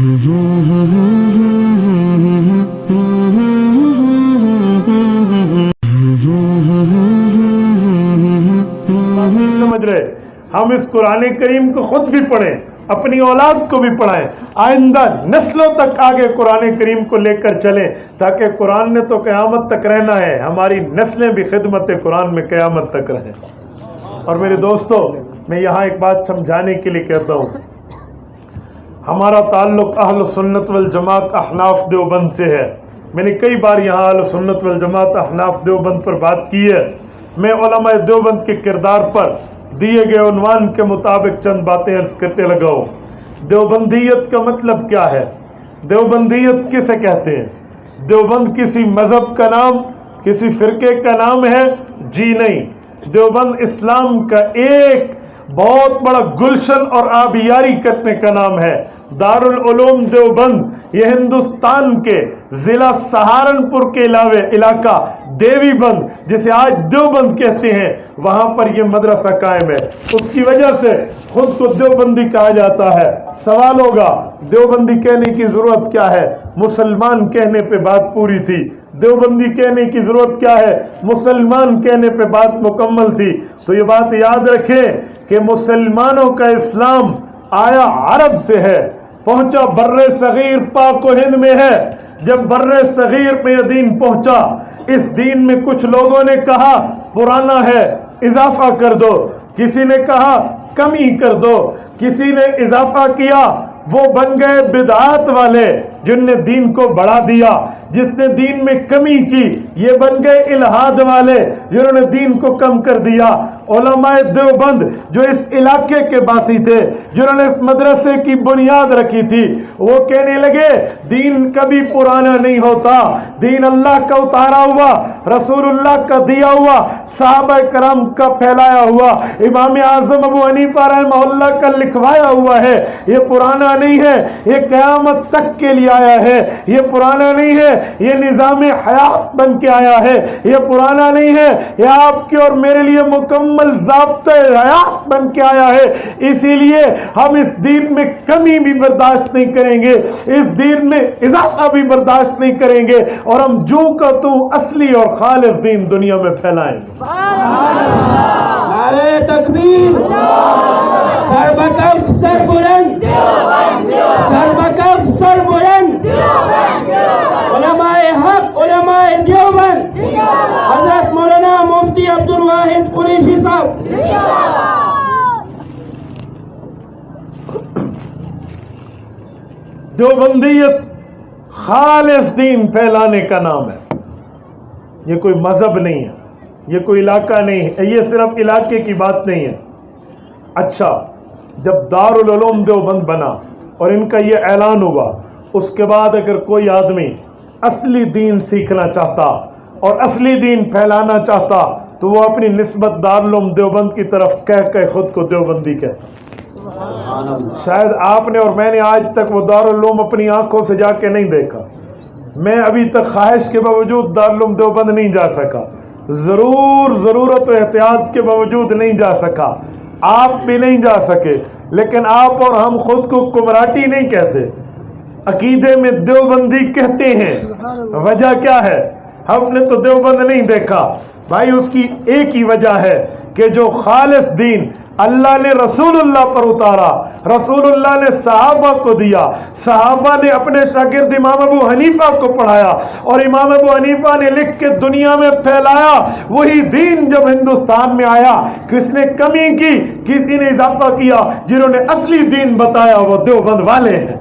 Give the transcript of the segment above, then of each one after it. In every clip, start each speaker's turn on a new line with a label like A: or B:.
A: سمجھ رہے؟ ہم اس قرآن کریم کو خود بھی پڑھیں، اپنی اولاد کو بھی پڑھائیں، آئندہ نسلوں تک آگے قرآن کریم کو لے کر چلیں، تاکہ قرآن نے تو قیامت تک رہنا ہے، ہماری نسلیں بھی خدمت قرآن میں قیامت تک رہیں۔ اور میرے دوستو، میں یہاں ایک بات سمجھانے کے لیے کہتا ہوں، ہمارا تعلق اہل سنت والجماعت احناف دیوبند سے ہے۔ میں نے کئی بار یہاں اہل سنت والجماعت احناف دیوبند پر بات کی ہے۔ میں علماء دیوبند کے کردار پر دیے گئے عنوان کے مطابق چند باتیں عرض کرتے لگا ہوں۔ دیوبندیت کا مطلب کیا ہے؟ دیوبندیت کسے کہتے ہیں؟ دیوبند کسی مذہب کا نام، کسی فرقے کا نام ہے؟ جی نہیں، دیوبند اسلام کا ایک بہت بڑا گلشن اور آبیاری کرنے کا نام ہے۔ دارالعلوم دیوبند یہ ہندوستان کے ضلع سہارنپور کے علاقہ دیوی بند، جسے آج دیوبند کہتے ہیں، وہاں پر یہ مدرسہ قائم ہے۔ اس کی وجہ سے خود کو دیوبندی کہا جاتا ہے۔ سوال ہوگا، دیوبندی کہنے کی ضرورت کیا ہے؟ مسلمان کہنے پہ بات پوری تھی۔ دیوبندی کہنے کی ضرورت کیا ہے؟ مسلمان کہنے پہ بات مکمل تھی۔ تو یہ بات یاد رکھیں کہ مسلمانوں کا اسلام آیا عرب سے ہے، پہنچا بر صغیر پاک و ہند میں ہے۔ جب بر صغیر میں یہ دین پہنچا، اس دین میں کچھ لوگوں نے کہا پرانا ہے، اضافہ کر دو، کسی نے کہا کمی کر دو، کسی نے اضافہ کیا، وہ بن گئے بدعات والے جن نے دین کو بڑھا دیا۔ جس نے دین میں کمی کی، یہ بن گئے الہاد والے جنہوں نے دین کو کم کر دیا۔ علماء دیوبند جو اس علاقے کے باسی تھے، جنہوں نے اس مدرسے کی بنیاد رکھی تھی، وہ کہنے لگے دین کبھی پرانا نہیں ہوتا، دین اللہ کا اتارا ہوا، رسول اللہ کا دیا ہوا، صحابہ کرام کا پھیلایا ہوا، امام اعظم ابو حنیفہ رحمہ اللہ کا لکھوایا ہوا ہے۔ یہ پرانا نہیں ہے، یہ قیامت تک کے لیے آیا ہے۔ یہ پرانا نہیں ہے، یہ نظام حیات بن کے آیا ہے۔ یہ پرانا نہیں ہے، یہ آپ کے اور میرے لیے مکمل ضابطۂ حیات بن کے آیا ہے۔ اسی لیے ہم اس دین میں کمی بھی برداشت نہیں کریں گے، اس دین میں اضافہ بھی برداشت نہیں کریں گے، اور ہم جو کا تو اصلی اور خالص دین دنیا میں پھیلائیں گے۔
B: نعرہ تکبیر، سر بکف سر بلند، سر بکف سر بلند، علماء حق، علماء دیوبند، حضرت مولانا مفتی عبدالواحد قریشی صاحب۔
A: دیوبندیت خالص دین پھیلانے کا نام ہے، یہ کوئی مذہب نہیں ہے، یہ کوئی علاقہ نہیں ہے، یہ صرف علاقے کی بات نہیں ہے۔ اچھا، جب دارالعلوم دیوبند بنا اور ان کا یہ اعلان ہوا، اس کے بعد اگر کوئی آدمی اصلی دین سیکھنا چاہتا اور اصلی دین پھیلانا چاہتا تو وہ اپنی نسبت دارالعلوم دیوبند کی طرف کہہ خود کو دیوبندی کہتا۔ شاید آپ نے اور میں نے آج تک وہ دارالعلوم اپنی آنکھوں سے جا کے نہیں دیکھا، میں ابھی تک خواہش کے باوجود دارالعلوم دیوبند نہیں جا سکا، ضرورت و احتیاط کے باوجود نہیں جا سکا، آپ بھی نہیں جا سکے، لیکن آپ اور ہم خود کو کمراٹی نہیں کہتے، عقیدے میں دیوبندی کہتے ہیں۔ وجہ کیا ہے؟ ہم نے تو دیوبند نہیں دیکھا بھائی، اس کی ایک ہی وجہ ہے کہ جو خالص دین اللہ نے رسول اللہ پر اتارا، رسول اللہ نے صحابہ کو دیا، صحابہ نے اپنے شاگرد امام ابو حنیفہ کو پڑھایا، اور امام ابو حنیفہ نے لکھ کے دنیا میں پھیلایا، وہی دین جب ہندوستان میں آیا، کس نے کمی کی، کسی نے اضافہ کیا، جنہوں نے اصلی دین بتایا وہ دیوبند والے ہیں۔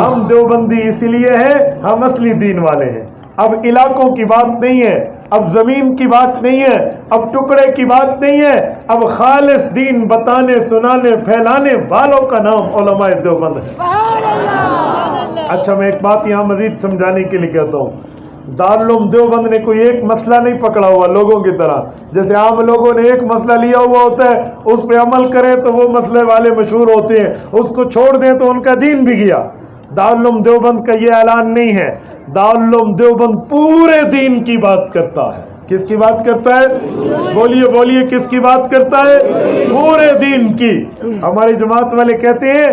A: ہم دیوبندی اسی لیے ہیں، ہم اصلی دین والے ہیں۔ اب علاقوں کی بات نہیں ہے، اب زمین کی بات نہیں ہے، اب ٹکڑے کی بات نہیں ہے، اب خالص دین بتانے، سنانے، پھیلانے والوں کا نام علماء دیوبند ہے۔ اچھا، میں ایک بات یہاں مزید سمجھانے کے لیے کہتا ہوں، دارالعلوم دیوبند نے کوئی ایک مسئلہ نہیں پکڑا ہوا لوگوں کی طرح، جیسے عام لوگوں نے ایک مسئلہ لیا ہوا ہوتا ہے، اس پہ عمل کریں تو وہ مسئلے والے مشہور ہوتے ہیں، اس کو چھوڑ دیں تو ان کا دین بھی گیا۔ دارالعلوم دیوبند کا یہ اعلان نہیں ہے، دارالعلوم دیوبند پورے دین کی بات کرتا ہے۔ کس کی بات کرتا ہے؟ بولیے بولیے، کس کی بات کرتا ہے؟ پورے دین کی۔ ہماری جماعت والے کہتے ہیں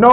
A: 9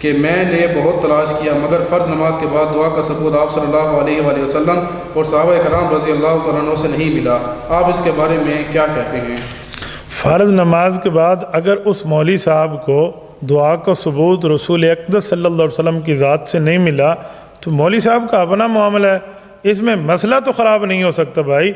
C: کہ میں نے بہت تلاش کیا مگر فرض نماز کے بعد دعا کا ثبوت آپ صلی اللہ علیہ وآلہ وسلم اور صحابہ کرام رضی اللہ تعالیٰ عنہ سے نہیں ملا، آپ اس کے بارے میں کیا کہتے ہیں؟
A: فرض نماز کے بعد اگر اس مولوی صاحب کو دعا کا ثبوت رسول اقدس صلی اللہ علیہ وسلم کی ذات سے نہیں ملا تو مولوی صاحب کا اپنا معاملہ ہے، اس میں مسئلہ تو خراب نہیں ہو سکتا بھائی۔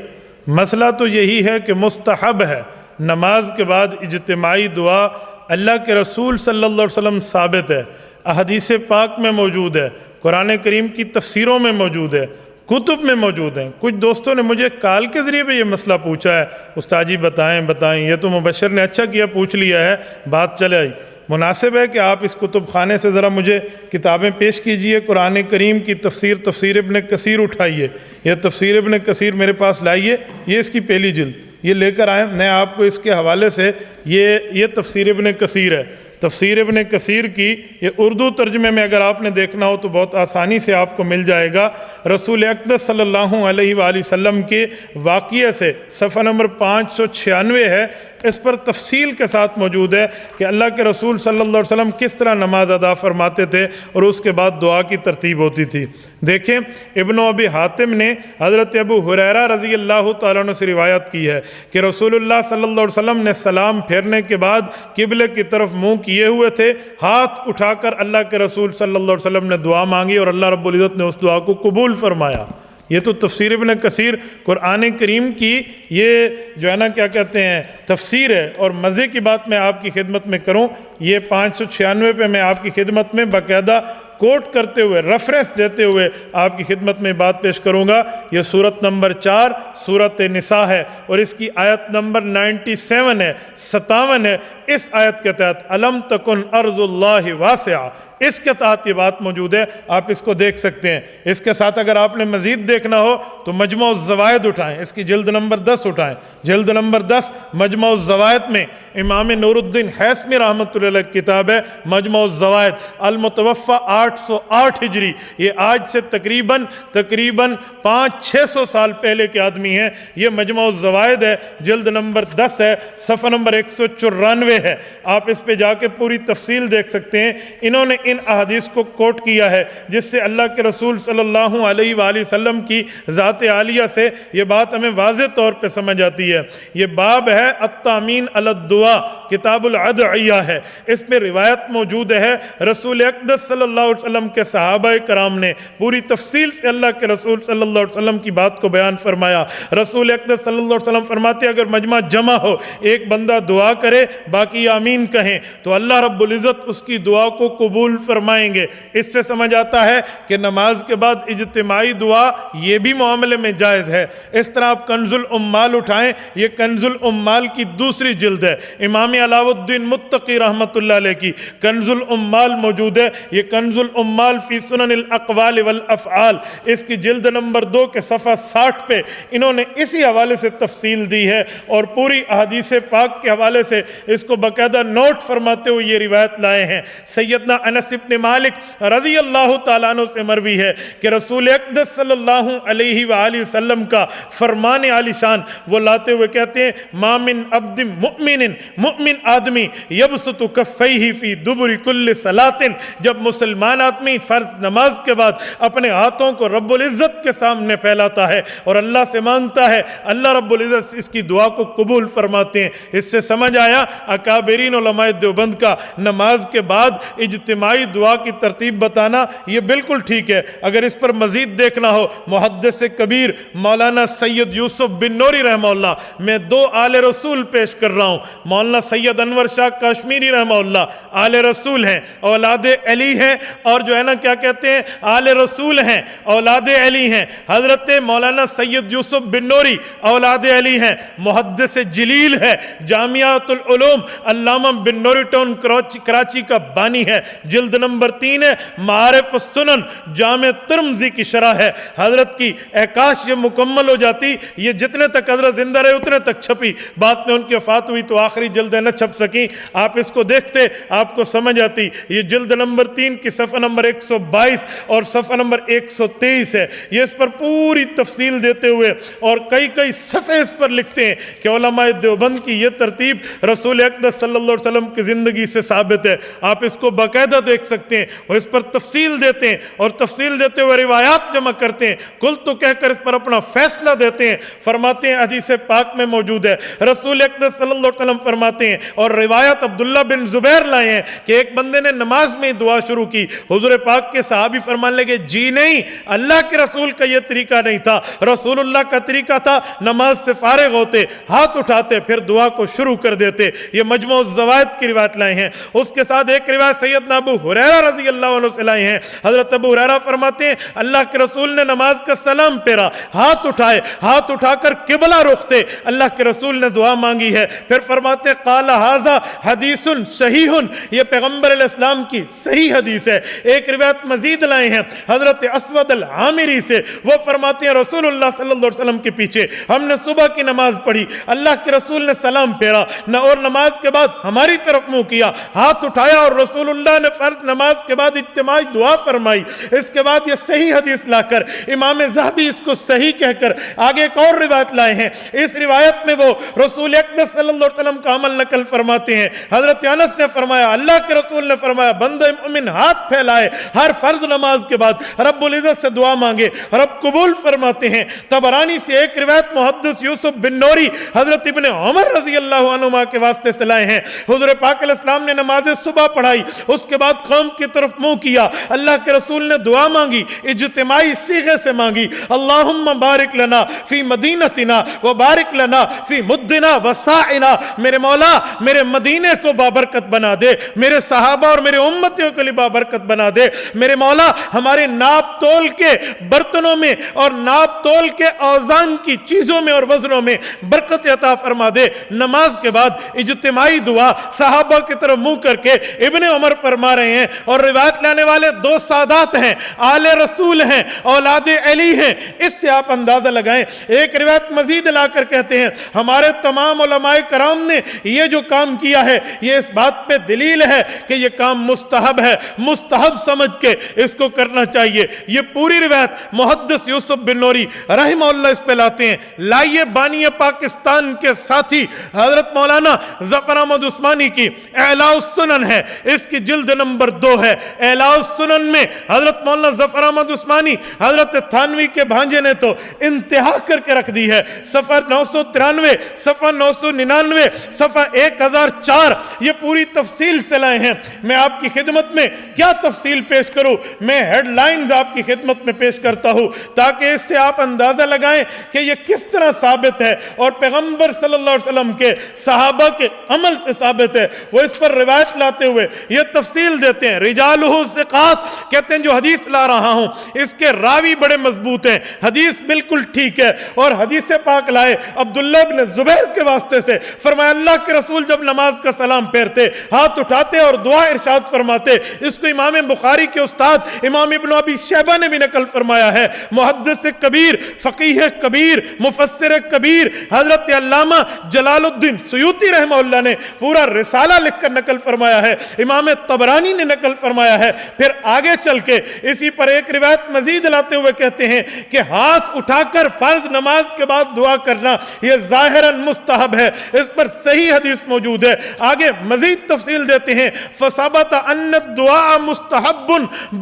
A: مسئلہ تو یہی ہے کہ مستحب ہے نماز کے بعد اجتماعی دعا، اللہ کے رسول صلی اللہ علیہ وسلم ثابت ہے، احادیث پاک میں موجود ہے، قرآن کریم کی تفسیروں میں موجود ہے، کتب میں موجود ہیں۔ کچھ دوستوں نے مجھے کال کے ذریعے بھی یہ مسئلہ پوچھا ہے، استاد جی بتائیں، یہ تو مبشر نے اچھا کیا پوچھ لیا ہے، بات چلے آئی۔ مناسب ہے کہ آپ اس کتب خانے سے ذرا مجھے کتابیں پیش کیجئے، قرآن کریم کی تفسیر ابن کثیر اٹھائیے، یہ تفسیر ابن کثیر میرے پاس لائیے، یہ اس کی پہلی جلد یہ لے کر آئیں، میں آپ کو اس کے حوالے سے یہ تفسیر ابن کثیر ہے، تفسیر ابن کثیر کی یہ اردو ترجمے میں اگر آپ نے دیکھنا ہو تو بہت آسانی سے آپ کو مل جائے گا۔ رسول اقدس صلی اللہ علیہ وآلہ وسلم کے واقعے سے صفحہ نمبر 596 ہے، اس پر تفصیل کے ساتھ موجود ہے کہ اللہ کے رسول صلی اللہ علیہ وسلم کس طرح نماز ادا فرماتے تھے اور اس کے بعد دعا کی ترتیب ہوتی تھی۔ دیکھیں ابن ابی حاتم نے حضرت ابو ہریرہ رضی اللہ تعالیٰ عنہ سے روایت کی ہے کہ رسول اللہ صلی اللہ علیہ وسلم نے سلام پھیرنے کے بعد قبلے کی طرف منہ کیے ہوئے تھے، ہاتھ اٹھا کر اللہ کے رسول صلی اللہ علیہ وسلم نے دعا مانگی اور اللہ رب العزت نے اس دعا کو قبول فرمایا۔ یہ تو تفسیر ابن کثیر قرآن کریم کی یہ جو ہے نا کیا کہتے ہیں تفسیر ہے، اور مزے کی بات میں آپ کی خدمت میں کروں، یہ 596 پہ میں آپ کی خدمت میں باقاعدہ کوٹ کرتے ہوئے ریفرنس دیتے ہوئے آپ کی خدمت میں بات پیش کروں گا۔ یہ سورت نمبر 4 سورت نساء ہے اور اس کی آیت نمبر 97 ہے، 57 ہے۔ اس آیت کے تحت الم تکن ارض اللہ واسعہ، اس کے تحت یہ بات موجود ہے، آپ اس کو دیکھ سکتے ہیں۔ اس کے ساتھ اگر آپ نے مزید دیکھنا ہو تو مجموع الزوائد اٹھائیں، اس کی جلد نمبر 10 اٹھائیں، جلد نمبر 10 مجموع الزوائد میں امام نور الدین حیثمی رحمۃ اللہ علیہ کتاب ہے مجموع الزوائد، المتوفہ 808 ہجری، یہ آج سے تقریباً 500-600 سال پہلے کے آدمی ہیں۔ یہ مجموع الزوائد ہے، جلد نمبر 10 ہے، صفحہ نمبر 194 ہے، آپ اس پہ جا کے پوری تفصیل دیکھ سکتے ہیں۔ انہوں نے ان احادیث کو کوٹ کیا ہے جس سے اللہ کے رسول صلی اللہ علیہ وآلہ وسلم کی ذات عالیہ سے یہ بات ہمیں واضح طور پہ سمجھ آتی ہے۔ یہ باب ہے التامین علی الدعاء، کتاب الادعیہ ہے، اس میں روایت موجود ہے رسول اقدس صلی اللہ علیہ وسلم کے صحابہ کرام نے پوری تفصیل سے اللہ کے رسول صلی اللہ علیہ وسلم کی بات کو بیان فرمایا۔ رسول اقدس صلی اللہ علیہ وسلم فرماتے اگر مجمع جمع ہو، ایک بندہ دعا کرے باقی آمین کہیں تو اللہ رب العزت اس کی دعا کو قبول فرمائیں گے۔ اس سے سمجھ آتا ہے کہ نماز کے بعد اجتماعی دعا یہ بھی معاملے میں جائز ہے۔ اس طرح آپ کنز الامال اٹھائیں، یہ کنز الامال کی دوسری جلد ہے، امام علاء الدین متقی رحمۃ اللہ علیہ کی کنز الامال موجود ہے۔ یہ کنز الامال فی سنن الاقوال والافعال، اس کی جلد نمبر 2 کے صفحہ 60 پہ انہوں نے اسی حوالے سے تفصیل دی ہے اور پوری احادیث پاک کے حوالے سے اس کو باقاعدہ نوٹ فرماتے ہوئے یہ روایت لائے ہیں۔ سیدنا انس ابن مالک رضی اللہ تعالیٰ عنہ سے مروی ہے کہ رسول اقدس صلی اللہ علیہ وآلہ وسلم کا فرمان عالی شان وہ لاتے ہوئے کہتے ہیں ما من عبد مؤمن آدمی یبسط کفیہ فی دبر کل صلاۃ، جب مسلمان آدمی فرض نماز کے بعد اپنے ہاتھوں کو رب العزت کے سامنے پھیلاتا ہے اور اللہ سے مانگتا ہے، اللہ رب العزت اس کی دعا کو قبول فرماتے ہیں۔ اس سے سمجھ آیا اکابرین علماء دیوبند کا نماز کے بعد اجتماعی دعا کی ترتیب بتانا یہ بالکل ٹھیک ہے۔ اگر اس پر مزید دیکھنا ہو محدث کبیر مولانا سید یوسف بن نوری رحمہ اللہ، میں 2 آل رسول پیش کر رہا ہوں۔ مولانا سید انور شاہ کشمیری رحمہ اللہ آل رسول ہیں، اولاد علی ہیں، اور جو ہے نا کیا کہتے ہیں آل رسول ہیں، اولاد علی ہیں۔ حضرت مولانا سید یوسف بن نوری اولاد علی ہیں، محدث جلیل ہے، جامعۃ العلوم علامہ بن نوری ٹاؤن کراچی کا بانی ہے، جلد نمبر 3 ہے، معارف السنن جامع ترمذی کی شرح ہے حضرت کی۔ کاش یہ مکمل ہو جاتی، یہ جتنے تک حضرت زندہ رہے اتنے تک چھپی، بعد میں ان کی وفات ہوئی تو آخری جلدیں نہ چھپ سکیں۔ آپ اس کو دیکھتے آپ کو سمجھ آتی۔ یہ جلد نمبر 3 کی صفحہ نمبر 122 اور صفحہ نمبر 123 ہے، یہ اس پر پوری تفصیل دیتے ہوئے اور کئی صفحے اس پر لکھتے ہیں کہ علماء دیوبند کی یہ ترتیب رسول اقدس صلی اللہ علیہ وسلم کی زندگی سے ثابت ہے۔ آپ اس کو باقاعدہ دیکھ سکتے ہیں، وہ اس پر تفصیل دیتے ہیں اور تفصیل دیتے ہوئے روایات جمع کرتے ہیں، کل تو کہہ کر اس پر اپنا فیصلہ دیتے ہیں۔ فرماتے ہیں حدیث پاک میں موجود ہے، رسول اقدس صلی اللہ علیہ وسلم فرماتے ہیں، اور روایت عبداللہ بن زبیر لائے ہیں کہ ایک بندے نے نماز میں دعا شروع کی، حضور پاک کے صحابی فرمانے لگے جی نہیں، اللہ کے رسول کا یہ طریقہ نہیں تھا، رسول اللہ کا طریقہ تھا نماز سے فارغ ہوتے ہاتھ اٹھاتے پھر دعا کو شروع کر دیتے۔ یہ مجموع الزوائد کی روایت لائے ہیں۔ اس کے ساتھ ایک روایت سیدنا ابو ہریرہ رضی اللہ عنہ سے لائے ہیں، حضرت ابو ہریرہ فرماتے ہیں اللہ کے رسول نے نماز کا سلام پھیرا، ہاتھ اٹھائے، ہاتھ اٹھا کر قبلہ رختے، اللہ کے رسول نے دعا مانگی ہے، پھر فرماتے قال ھذا حدیث صحیح، یہ پیغمبر علیہ السلام کی صحیح حدیث ہے۔ ایک روایت مزید لائے ہیں حضرت اسود العامری سے، وہ فرماتے ہیں رسول اللہ صلی اللہ علیہ وسلم کے پیچھے ہم نے صبح کی نماز پڑھی، اللہ کے رسول نے سلام پھیرا اور نماز کے بعد ہماری طرف منہ کیا، ہاتھ اٹھایا اور رسول اللہ نے فرض نماز کے بعد اجتماعی دعا فرمائی۔ اس کے بعد یہ صحیح حدیث لا کر امام ذہبی اس کو صحیح کہہ کر آگے ایک اور روایت لائے ہیں۔ اس روایت میں وہ رسول اقدس صلی اللہ علیہ وسلم کا عمل نقل فرماتے ہیں۔ حضرت انس نے فرمایا اللہ کے رسول نے فرمایا بندہ مومن ہاتھ پھیلائے ہر فرض نماز کے بعد رب العزت سے دعا مانگے، رب قبول فرماتے ہیں۔ طبرانی سے ایک روایت محدث یوسف بن نوری حضرت ابن عمر رضی اللہ عنہما کے واسطے سے لائے ہیں، حضور پاک علیہ السلام نے نماز صبح پڑھائی، اس کے بعد قوم کی طرف منہ کیا، اللہ کے رسول نے دعا مانگی، اجتماعی صیغے سے مانگی، اللہم بارک لنا فی مدینتنا وبارک لنا فی مدنا وسائنا، میرے مولا میرے مدینے کو بابرکت بنا دے، میرے صحابہ اور میرے امتیوں کے لیے بابرکت بنا دے، میرے مولا ہمارے ناپ تول کے برتنوں میں اور ناپ تول کے اوزان کی چیزوں میں اور وزنوں میں برکت عطا فرما دے۔ نماز کے بعد اجتماعی دعا صحابہ کی طرف منہ کر کے ابن عمر فرما رہے ہیں، اور روایت لانے والے دو سادات ہیں، آل رسول ہیں، اولاد علی ہیں، اس سے آپ اندازہ لگائیں۔ ایک روایت مزید لا کر کہتے ہیں ہمارے تمام علماء کرام نے یہ جو کام کیا ہے یہ اس بات پہ دلیل ہے کہ یہ کام مستحب ہے، مستحب سمجھ کے اس کو کرنا چاہیے۔ یہ پوری روایت محدث یوسف بن نوری رحمہ اللہ اس پہ لاتے ہیں۔ لائیے بانی پاکستان کے ساتھی حضرت مولانا ظفر احمد عثمانی کی اعلاء السنن ہے، اس کی جلد نمبر 2 ہے۔ اعلاء السنن میں حضرت مولانا ظفر احمد عثمانی حضرت تھانوی کے بھانجے نے تو انتہا کر کے رکھ دی ہے، صفحہ 993، صفحہ 999، صفحہ 1004، یہ پوری تفصیل سے لائے ہیں۔ میں آپ کی خدمت میں کیا تفصیل پیش کروں، میں ہیڈ لائنز آپ کی خدمت میں پیش کرتا ہوں تاکہ اس سے آپ اندازہ لگائیں کہ یہ کس طرح ثابت ہے اور پیغمبر صلی اللہ علیہ وسلم کے صحابہ کے عمل سے ثابت ہے۔ وہ اس پر روایت لاتے ہوئے یہ تفصیل دیتے ہیں، رجالہ ثقات، کہتے ہیں جو حدیث لا رہا ہوں اس کے راوی بڑے مضبوط ہیں، حدیث بالکل ٹھیک ہے، اور حدیث پاک لائے عبداللہ بن زبیر کے واسطے سے، فرمایا اللہ کے رسول جب نماز کا سلام پھیرتے ہاتھ اٹھاتے اور دعا ارشاد فرماتے۔ اس کو امام بخاری کے استاد امام ابن ابی شیبہ نے بھی نقل فرمایا ہے، محدث کبیر، فقیہ کبیر، مفسر کبیر حضرت علامہ جلال الدین سیوطی رحمہ اللہ نے پورا رسالہ لکھ کر نقل فرمایا ہے، امام طبرانی نے نقل فرمایا ہے۔ پھر آگے چل کے اسی پر ایک روایت مزید لاتے ہوئے کہتے ہیں کہ ہاتھ اٹھا کر فرض نماز کے بعد دعا کرنا یہ ظاہراً مستحب ہے، اس پر صحیح حدیث موجود ہے۔ آگے مزید تفصیل دیتے ہیں فثبت ان الدعاء مستحب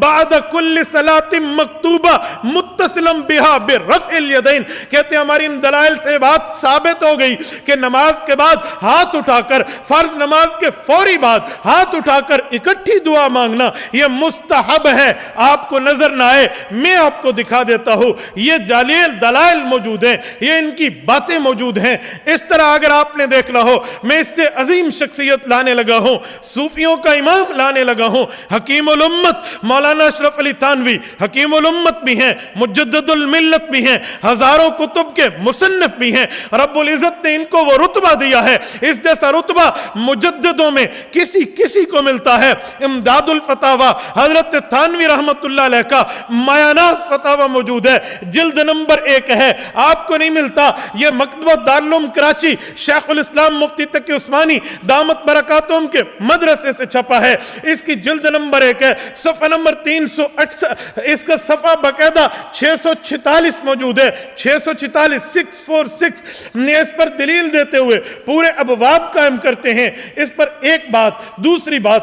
A: بعد كل صلاة مکتوبہ متصلا بها برفع الیدین، کہتے ہیں ہماری ان دلائل سے بات ثابت ہو گئی کہ نماز کے بعد ہاتھ اٹھا کر فرض نماز کے فوری بعد ہاتھ اٹھا کر اکٹھی دعا مانگنا یہ مستحب ہے۔ آپ کو نظر نہ آئے میں آپ کو دکھا دیتا ہوں، یہ دلائل موجود ہیں، یہ ان کی باتیں موجود ہیں۔ اس طرح اگر آپ نے دیکھنا ہو میں اس سے عظیم شخصیت لانے لگا ہوں، صوفیوں کا امام لانے لگا ہوں، حکیم الامت مولانا اشرف علی تھانوی حکیم الامت بھی ہیں، مجدد الملت بھی ہیں، ہزاروں کتب کے مصنف بھی ہیں۔ رب العزت نے ان کو وہ رتبہ دیا ہے، اس جیسا رتبہ مجددوں میں کسی کو ملتا ہے۔ امداد الفتاوی حضرت تھانوی رحمت اللہ علیہ کا مایاناز فتاوی موجود ہے، جلد نمبر 1 ہے، آپ کو نہیں ملتا۔ یہ مکتبہ دارالعلوم کراچی شیخ الاسلام مفتی تقی عثمانی دامت برکاتہم کے مدرسے سے چھپا ہے، اس کی جلد نمبر 1 ہے، صفحہ نمبر 368، اس کا صفحہ باقاعدہ 646 موجود ہے، 646 نے اس پر دلیل دیتے ہوئے پورے ابواب قائم کرتے ہیں۔ اس پر ایک بات، دوسری بات،